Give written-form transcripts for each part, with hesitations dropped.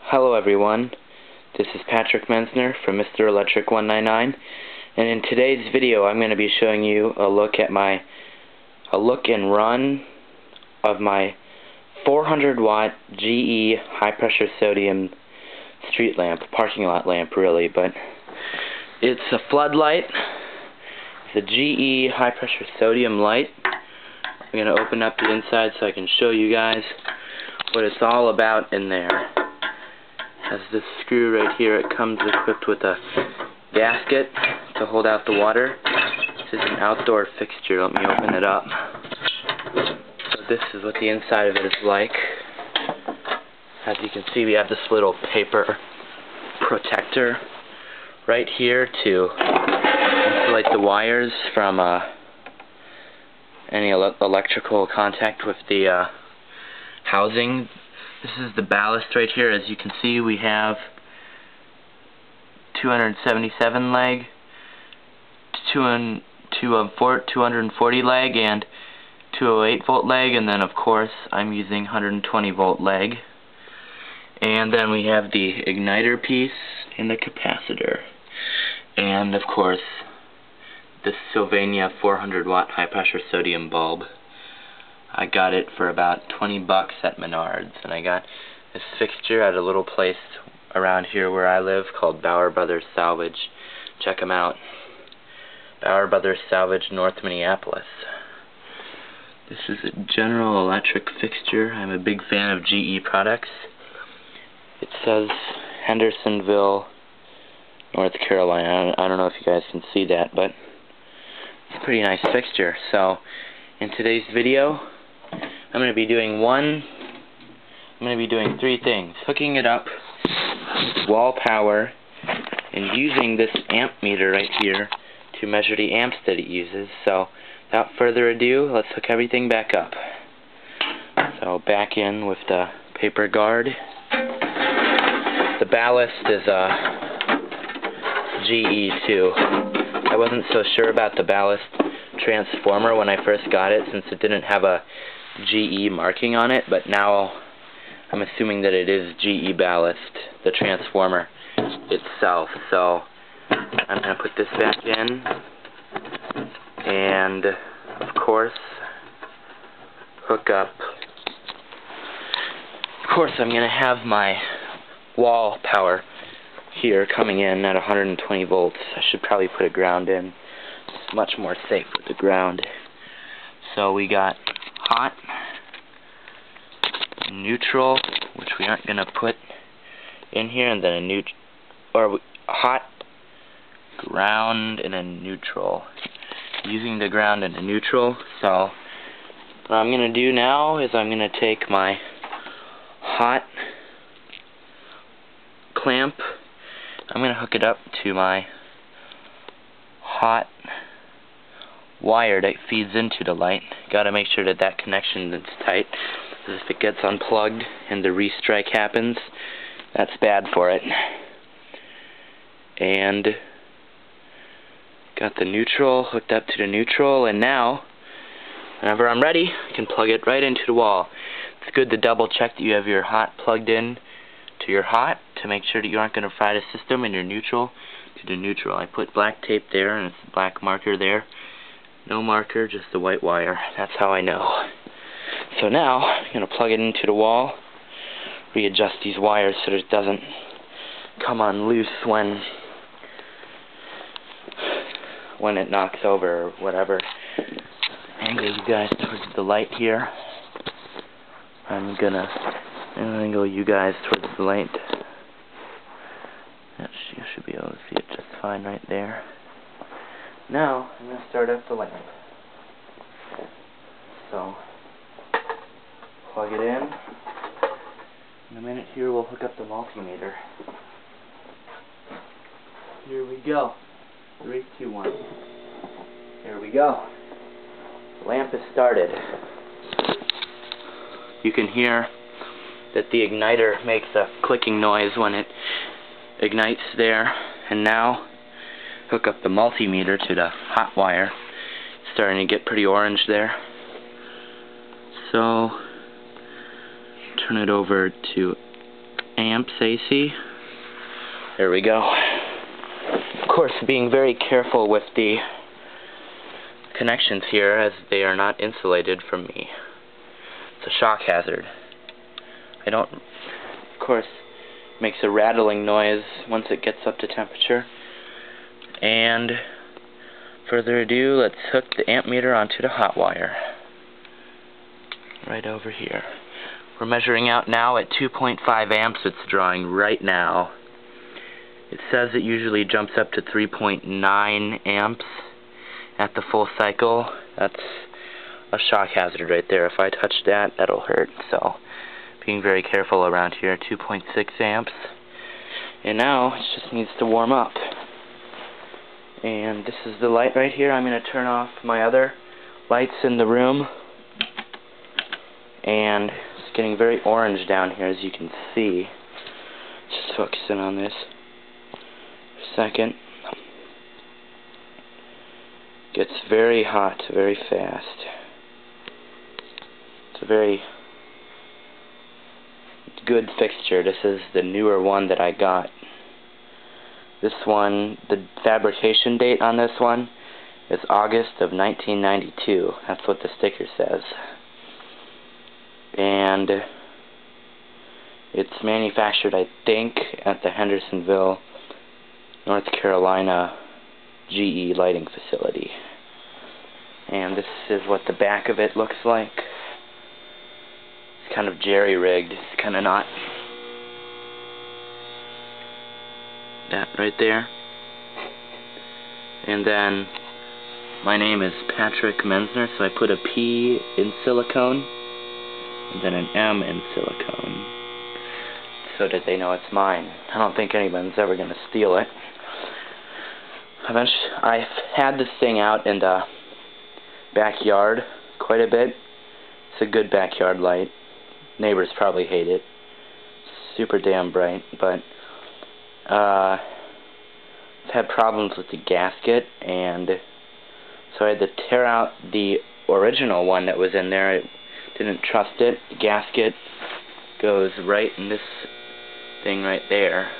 Hello everyone, this is Patrick Mensner from Mr. Electric 199, and in today's video I'm going to be showing you a look and run of my 400 watt GE high pressure sodium street lamp, parking lot lamp really, but it's a floodlight. It's a GE high pressure sodium light. I'm going to open up the inside so I can show you guys what it's all about in there. Has this screw right here. It comes equipped with a gasket to hold out the water. This is an outdoor fixture. Let me open it up. So this is what the inside of it is like. As you can see, we have this little paper protector right here to insulate the wires from any electrical contact with the housing. This is the ballast right here. As you can see, we have 277 leg, 240 leg, and 208 volt leg, and then of course I'm using 120 volt leg. And then we have the igniter piece and the capacitor, and of course the Sylvania 400 watt high pressure sodium bulb. I got it for about 20 bucks at Menards, and I got this fixture at a little place around here where I live called Bauer Brothers Salvage. Check them out. Bauer Brothers Salvage, North Minneapolis. This is a General Electric fixture. I'm a big fan of GE products. It says Hendersonville, North Carolina. I don't know if you guys can see that, but it's a pretty nice fixture. So in today's video, I'm going to be doing three things. Hooking it up with wall power and using this amp meter right here to measure the amps that it uses. So without further ado, let's hook everything back up. So back in with the paper guard. The ballast is GE too. I wasn't so sure about the ballast transformer when I first got it, since it didn't have a GE marking on it, but now I'm assuming that it is GE ballast, the transformer itself. So I'm going to put this back in, and of course hook up. Of course I'm going to have my wall power here coming in at 120 volts. I should probably put a ground in. It's much more safe with the ground. So we got hot, neutral, which we aren't going to put in here, and then a hot, ground, and a neutral. Using the ground and a neutral. So what I'm going to do now is I'm going to take my hot clamp. I'm going to hook it up to my hot wire that feeds into the light. Got to make sure that that connection is tight, because if it gets unplugged and the restrike happens, that's bad for it. And got the neutral hooked up to the neutral, and now whenever I'm ready, I can plug it right into the wall. It's good to double check that you have your hot plugged in to your hot to make sure that you aren't going to fry the system, and your neutral to the neutral. I put black tape there, and it's a black marker there. No marker, just the white wire. That's how I know. So now I'm going to plug it into the wall, readjust these wires so that it doesn't come on loose when it knocks over or whatever. Angle you guys towards the light here. I'm gonna angle you guys towards the light. You should be able to see it just fine right there. Now I'm going to start up the lamp. So plug it in. In a minute here we'll hook up the multimeter. Here we go. 3, 2, 1. Here we go. The lamp is started. You can hear that the igniter makes a clicking noise when it ignites there. And now hook up the multimeter to the hot wire. It's starting to get pretty orange there. So turn it over to amps AC. There we go. Of course, being very careful with the connections here, as they are not insulated from me. It's a shock hazard. Of course, makes a rattling noise once it gets up to temperature. And further ado, let's hook the amp meter onto the hot wire. Right over here. We're measuring out now at 2.5 amps. It's drawing right now. It says it usually jumps up to 3.9 amps at the full cycle. That's a shock hazard right there. If I touch that, that'll hurt. So, being very careful around here. 2.6 amps. And now, it just needs to warm up. And this is the light right here. I'm going to turn off my other lights in the room. And it's getting very orange down here, as you can see. Just focusing on this for a second. Gets very hot very fast. It's a very good fixture. This is the newer one that I got. This one, the fabrication date on this one is August of 1992. That's what the sticker says. And it's manufactured, I think, at the Hendersonville, North Carolina GE lighting facility. And this is what the back of it looks like. It's kind of jerry-rigged. It's kind of not. That right there. And then my name is Patrick Menzner, so I put a P in silicone and then an M in silicone so that they know it's mine. I don't think anyone's ever going to steal it. Eventually, I've had this thing out in the backyard quite a bit. It's a good backyard light. Neighbors probably hate it. Super damn bright, but I've had problems with the gasket, and so I had to tear out the original one that was in there. I didn't trust it. The gasket goes right in this thing right there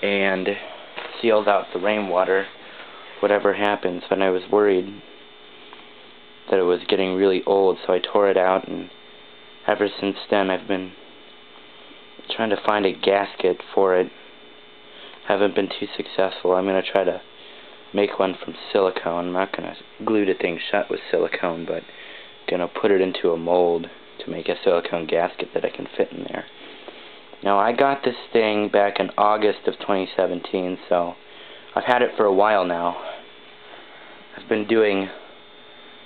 and seals out the rainwater, whatever happens. And I was worried that it was getting really old, so I tore it out, and ever since then I've been trying to find a gasket for it. Haven't been too successful. I'm going to try to make one from silicone. I'm not going to glue the thing shut with silicone, but going to put it into a mold to make a silicone gasket that I can fit in there. Now, I got this thing back in August of 2017, so I've had it for a while now. I've been doing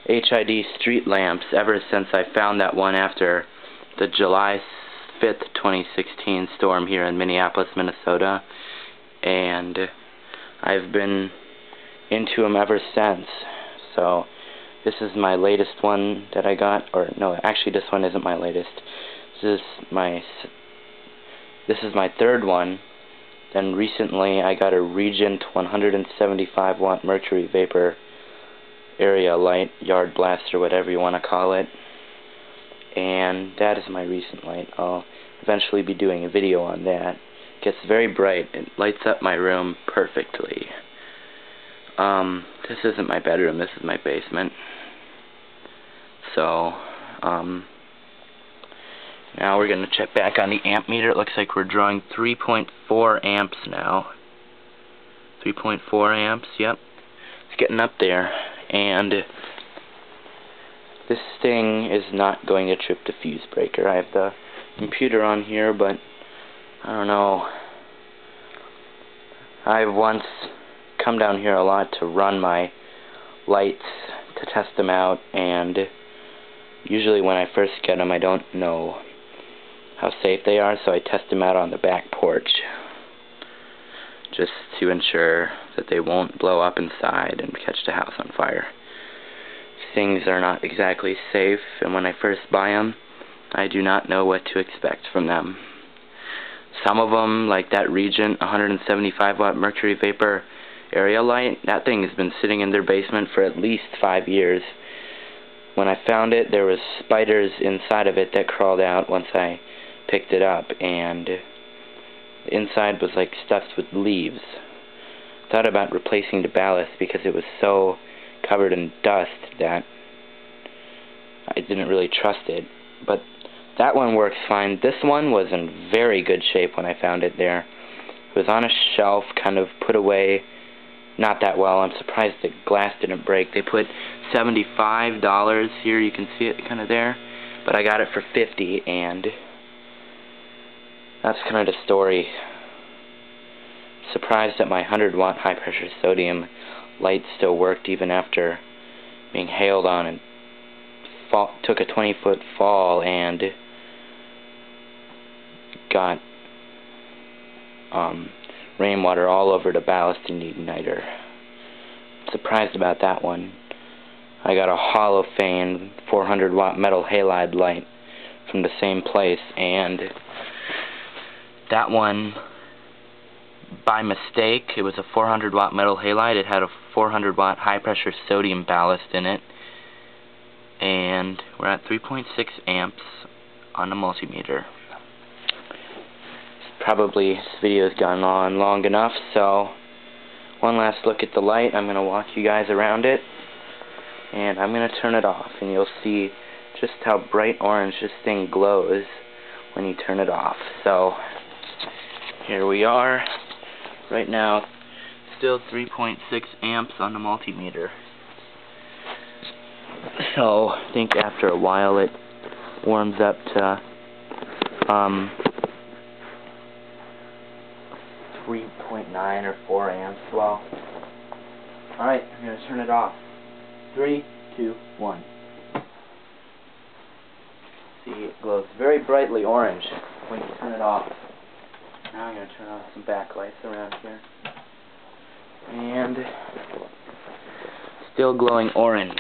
HID street lamps ever since I found that one after the July 5th, 2016 storm here in Minneapolis, Minnesota. And I've been into them ever since. So this is my latest one that I got, or no, actually this one isn't my latest. This is my third one. Then recently I got a Regent 175 watt mercury vapor area light, yard blast, or whatever you want to call it. And that is my recent light. I'll eventually be doing a video on that. Gets very bright. It lights up my room perfectly. This isn't my bedroom, this is my basement. So, now we're going to check back on the amp meter. It looks like we're drawing 3.4 amps now. 3.4 amps, yep. It's getting up there. And this thing is not going to trip the fuse breaker. I have the computer on here, but I don't know. I've once come down here a lot to run my lights to test them out, and usually when I first get them I don't know how safe they are, so I test them out on the back porch just to ensure that they won't blow up inside and catch the house on fire. Things are not exactly safe, and when I first buy them I do not know what to expect from them. Some of them, like that Regent 175 watt mercury vapor area light, that thing has been sitting in their basement for at least 5 years. When I found it, there was spiders inside of it that crawled out once I picked it up, and The inside was like stuffed with leaves. Thought about replacing the ballast because it was so covered in dust that I didn't really trust it. But that one works fine. This one was in very good shape when I found it there. It was on a shelf, kind of put away not that well. I'm surprised the glass didn't break. They put $75 here. You can see it kind of there. But I got it for $50, and that's kind of the story. Surprised that my 100-watt high-pressure sodium light still worked even after being hailed on and took a 20-foot fall and got rainwater all over the ballast and igniter. Surprised about that one. I got a Holophane 400-watt metal halide light from the same place, and that one, by mistake, it was a 400-watt metal halide. It had a 400-watt high-pressure sodium ballast in it, and we're at 3.6 amps on the multimeter. Probably this video has gone on long enough, so one last look at the light. I'm going to walk you guys around it, and I'm going to turn it off, and you'll see just how bright orange this thing glows when you turn it off. So here we are. Right now, still 3.6 amps on the multimeter. So I think after a while it warms up to 3.9 or 4 amps. Well, alright, I'm going to turn it off. 3, 2, 1. See, it glows very brightly orange when you turn it off. Now I'm going to turn on some backlights around here. And still glowing orange.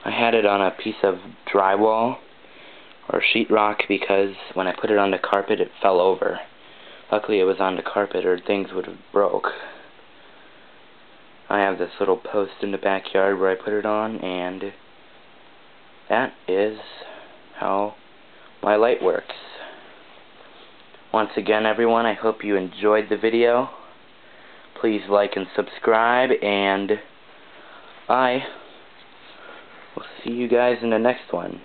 I had it on a piece of drywall or sheetrock because when I put it on the carpet it fell over. Luckily it was on the carpet or things would have broke. I have this little post in the backyard where I put it on, and that is how my light works. Once again, everyone, I hope you enjoyed the video. Please like and subscribe, and I will see you guys in the next one.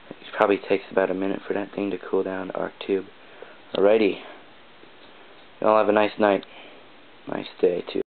It probably takes about a minute for that thing to cool down, the arc tube. Alrighty. Y'all have a nice night. Nice day, too.